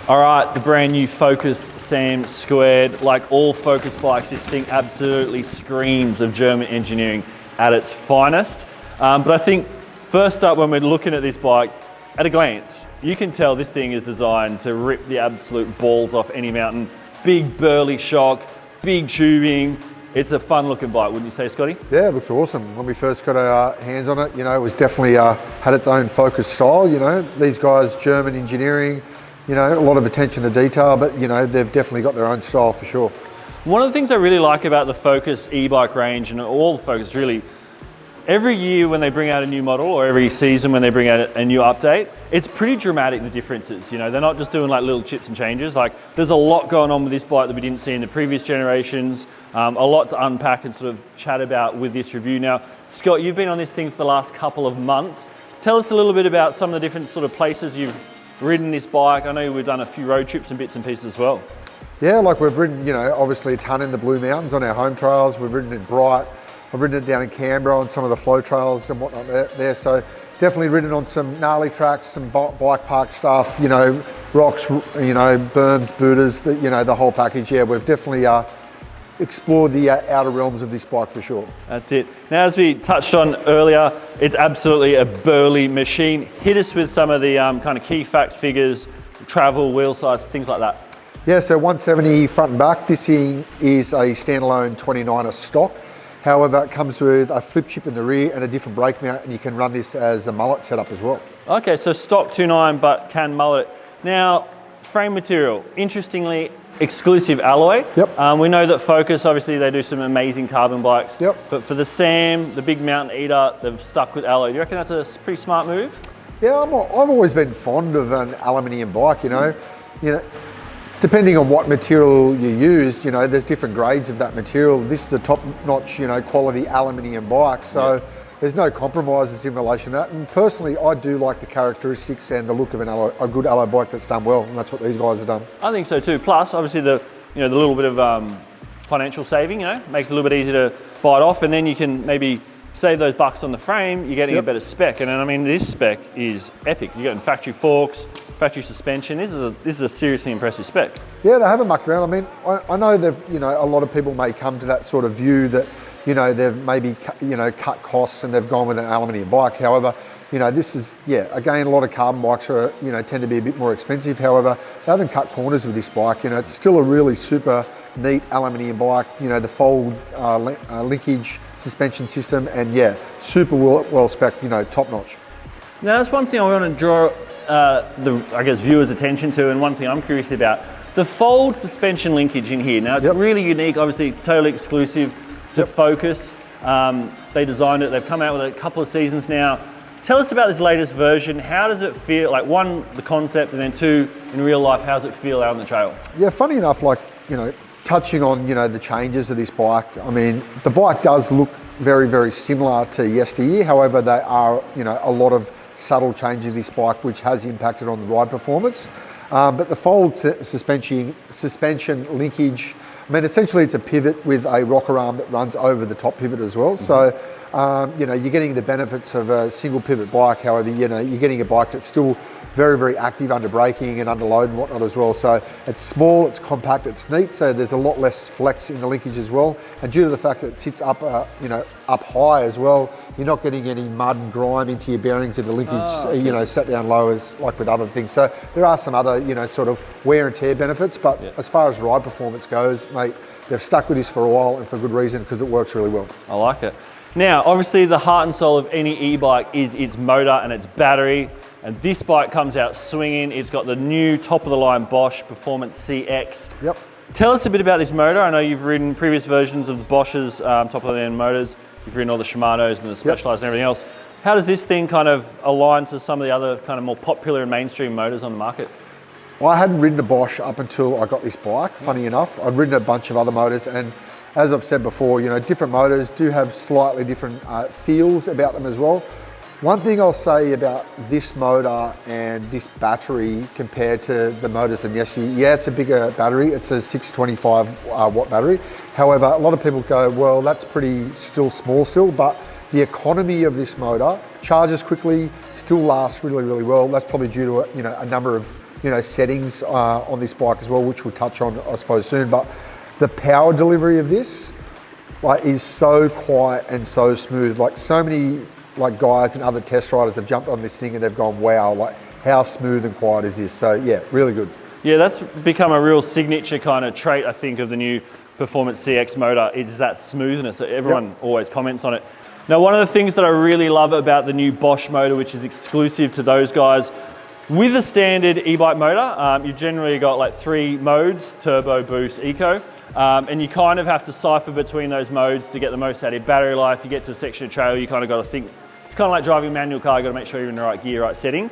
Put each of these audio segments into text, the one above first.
All right, the brand new Focus Sam Squared. Like all Focus bikes, this thing absolutely screams of German engineering at its finest. But I think first up, when we're looking at this bike, at a glance, you can tell this thing is designed to rip the absolute balls off any mountain. Big burly shock, big tubing. It's a fun looking bike, wouldn't you say, Scotty? Yeah, it looks awesome. When we first got our hands on it, it was definitely had its own Focus style. These guys, German engineering, a lot of attention to detail, but they've definitely got their own style for sure. One of the things I really like about the Focus e-bike range, and all the Focus really, every year when they bring out a new model, or every season when they bring out a new update, it's pretty dramatic, the differences. They're not just doing like little chips and changes. Like there's a lot going on with this bike that we didn't see in the previous generations. A lot to unpack and sort of chat about with this review. Now, Scott, you've been on this thing for the last couple of months. Tell us a little bit about some of the different sort of places you've ridden this bike. I know we've done a few road trips and bits and pieces as well. Yeah, like we've ridden, obviously a ton in the Blue Mountains on our home trails. We've ridden in Bright. I've ridden it down in Canberra on some of the flow trails and whatnot there. So definitely ridden on some gnarly tracks, some bike park stuff, rocks, berms, Buddhas, the whole package. Yeah, we've definitely explored the outer realms of this bike for sure. That's it. Now, as we touched on earlier, it's absolutely a burly machine. Hit us with some of the kind of key facts, figures, travel, wheel size, things like that. Yeah, so 170 front and back. This thing is a standalone 29er stock. However, it comes with a flip chip in the rear and a different brake mount, and you can run this as a mullet setup as well. Okay, so stock 29, but can mullet. Now, frame material, interestingly, exclusive alloy. Yep. We know that Focus, obviously, they do some amazing carbon bikes. Yep. But for the Sam, the big mountain eater, they've stuck with alloy. Do you reckon that's a pretty smart move? Yeah, I've always been fond of an aluminium bike. Depending on what material you use, there's different grades of that material. This is a top-notch, quality aluminium bike, so there's no compromises in relation to that. And personally, I do like the characteristics and the look of a good alloy bike that's done well, and that's what these guys have done. I think so too. Plus, obviously, the little bit of financial saving, makes it a little bit easier to bite off, and then you can maybe save those bucks on the frame. You're getting a better spec, and I mean, this spec is epic. You're getting factory forks, factory suspension. This is a seriously impressive spec. Yeah, they haven't mucked around. I mean, I know that a lot of people may come to that sort of view that they've maybe cut costs and they've gone with an aluminium bike. However, this is again, a lot of carbon bikes are tend to be a bit more expensive. However, they haven't cut corners with this bike. It's still a really super neat aluminium bike. The fold linkage suspension system, and super well spec. Top notch. Now, that's one thing I want to draw viewers' attention to, and one thing I'm curious about, the fold suspension linkage in here. Now, it's really unique, obviously totally exclusive to Focus. They designed it, they've come out with it a couple of seasons now. Tell us about this latest version. How does it feel? Like, one, the concept, and then two, in real life, how does it feel out on the trail? Yeah, funny enough, touching on, the changes of this bike, I mean, the bike does look very, very similar to yesteryear. However, there are, a lot of subtle changes to this bike which has impacted on the ride performance. But the fold suspension linkage, I mean, essentially it's a pivot with a rocker arm that runs over the top pivot as well. So, you're getting the benefits of a single pivot bike. However, you're getting a bike that's still very, very active under braking and under load and whatnot as well. So it's small, it's compact, it's neat. So there's a lot less flex in the linkage as well. And due to the fact that it sits up, up high as well, you're not getting any mud and grime into your bearings in the linkage, set down low as like with other things. So there are some other, sort of wear and tear benefits. But as far as ride performance goes, mate, they've stuck with this for a while and for good reason, because it works really well. I like it. Now, obviously the heart and soul of any e-bike is its motor and its battery. And this bike comes out swinging. It's got the new top-of-the-line Bosch Performance CX. Yep. Tell us a bit about this motor. I know you've ridden previous versions of the Bosch's top-of-the-line motors. You've ridden all the Shimano's and the Specialized and everything else. How does this thing kind of align to some of the other kind of more popular and mainstream motors on the market? Well, I hadn't ridden a Bosch up until I got this bike, funny enough. I'd ridden a bunch of other motors, and as I've said before, different motors do have slightly different feels about them as well. One thing I'll say about this motor and this battery compared to the motors in yesteryear, it's a bigger battery. It's a 625 watt battery. However, a lot of people go, well, that's pretty small still, but the economy of this motor charges quickly, still lasts really, really well. That's probably due to a number of settings on this bike as well, which we'll touch on, I suppose, soon. But the power delivery of this is so quiet and so smooth. Like, so many guys and other test riders have jumped on this thing and they've gone, wow, like, how smooth and quiet is this? So yeah, really good. Yeah, that's become a real signature kind of trait, I think, of the new Performance CX motor. It's that smoothness that everyone always comments on it. Now, one of the things that I really love about the new Bosch motor, which is exclusive to those guys, with a standard e-bike motor, you've generally got like 3 modes: turbo, boost, eco. And you kind of have to cipher between those modes to get the most out of your battery life. You get to a section of trail, you kind of got to think. It's kind of like driving a manual car. You got to make sure you're in the right gear, right setting.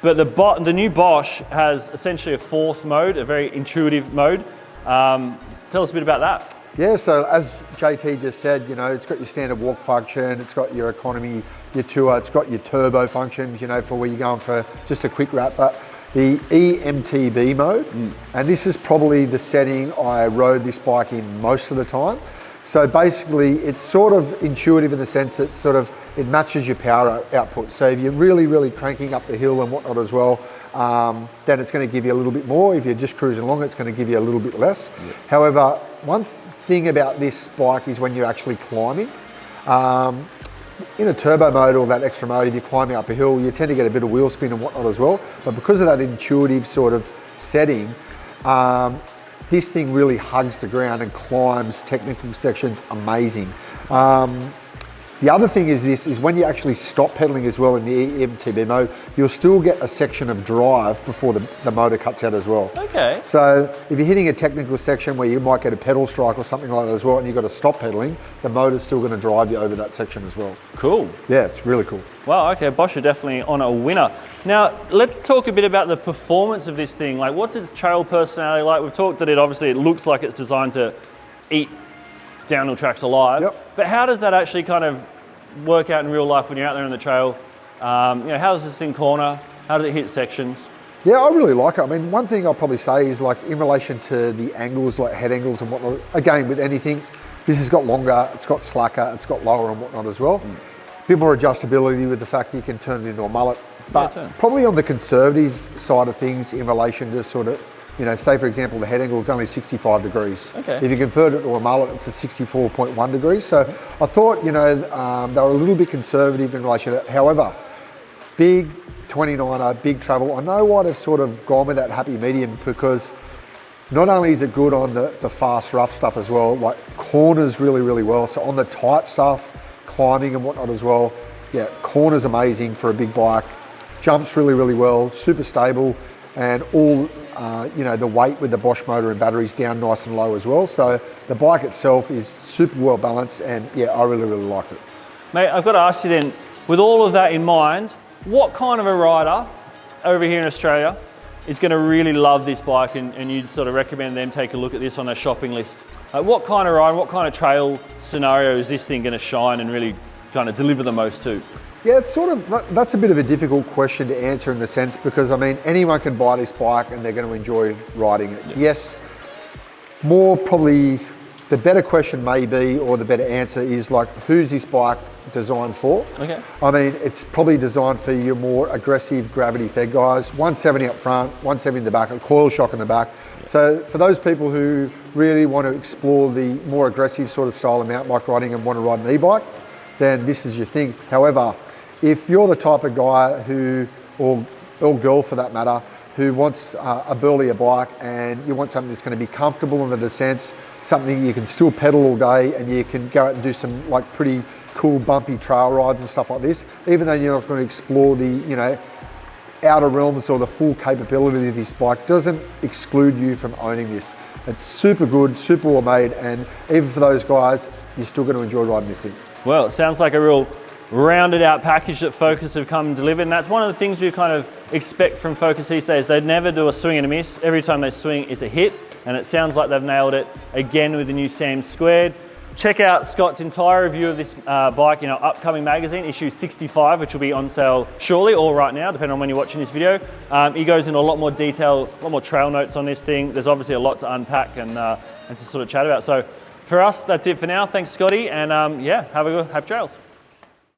But the new Bosch has essentially a 4th mode, a very intuitive mode. Tell us a bit about that. Yeah, so as JT just said, it's got your standard walk function, it's got your economy, your tour, it's got your turbo function, for where you're going for just a quick wrap. But the e-MTB mode, and this is probably the setting I rode this bike in most of the time. So basically, it's sort of intuitive in the sense that it matches your power output. So if you're really, really cranking up the hill and whatnot as well, then it's going to give you a little bit more. If you're just cruising along, it's going to give you a little bit less. Yep. However, one thing about this bike is when you're actually climbing. In a turbo mode or that extra mode, if you're climbing up a hill, you tend to get a bit of wheel spin and whatnot as well. But because of that intuitive sort of setting, this thing really hugs the ground and climbs technical sections amazing. The other thing is when you actually stop pedaling as well in the e-MTB mode, you'll still get a section of drive before the motor cuts out as well. Okay. So if you're hitting a technical section where you might get a pedal strike or something like that as well, and you've got to stop pedaling, the motor's still going to drive you over that section as well. Cool. Yeah, it's really cool. Wow, okay, Bosch are definitely on a winner. Now, let's talk a bit about the performance of this thing. Like, what's its trail personality like? We've talked that it looks like it's designed to eat downhill tracks alive. Yep. But how does that actually kind of work out in real life when you're out there on the trail? How does this thing corner? How does it hit sections? Yeah, I really like it. I mean, one thing I'll probably say is, like, in relation to the angles, like head angles and whatnot, again, with anything, this has got longer, it's got slacker, it's got lower and whatnot as well. A bit more adjustability with the fact that you can turn it into a mullet. But probably on the conservative side of things in relation to sort of, say for example, the head angle is only 65 degrees. Okay. If you convert it to a mullet, it's a 64.1 degrees. So I thought, they were a little bit conservative in relation to that. However, big 29er, big travel. I know why they've sort of gone with that happy medium, because not only is it good on the fast, rough stuff as well, like corners really, really well. So on the tight stuff, climbing and whatnot as well, yeah, corners amazing for a big bike. Jumps really, really well, super stable, and all, the weight with the Bosch motor and batteries down nice and low as well. So the bike itself is super well balanced, and yeah, I really, really liked it. Mate, I've got to ask you then, with all of that in mind, what kind of a rider over here in Australia is going to really love this bike, and you'd sort of recommend them take a look at this on their shopping list? Like, what kind of ride, what kind of trail scenario is this thing going to shine and really kind of deliver the most to? Yeah, it's sort of, that's a bit of a difficult question to answer in the sense, because I mean, anyone can buy this bike and they're going to enjoy riding it. Yeah. Yes, more probably the better question may be, or the better answer is, like, who's this bike designed for? Okay. I mean, it's probably designed for your more aggressive gravity fed guys, 170 up front, 170 in the back, a coil shock in the back. Yeah. So for those people who really want to explore the more aggressive sort of style of mountain bike riding and want to ride an e-bike, then this is your thing. However, if you're the type of guy who, or girl for that matter, who wants a burlier bike, and you want something that's going to be comfortable in the descents, something you can still pedal all day, and you can go out and do some like pretty cool bumpy trail rides and stuff like this, even though you're not going to explore the outer realms or the full capability of this bike, doesn't exclude you from owning this. It's super good, super well made, and even for those guys, you're still going to enjoy riding this thing. Well, it sounds like a real rounded out package that Focus have come and delivered, and that's one of the things we kind of expect from Focus these days. They never do a swing and a miss. Every time they swing, it's a hit, and it sounds like they've nailed it again with the new Sam2. Check out Scott's entire review of this bike in our upcoming magazine, issue 65, which will be on sale shortly, or right now, depending on when you're watching this video. He goes into a lot more detail, a lot more trail notes on this thing. There's obviously a lot to unpack and to sort of chat about. So for us, that's it for now. Thanks, Scotty, and yeah, have trails.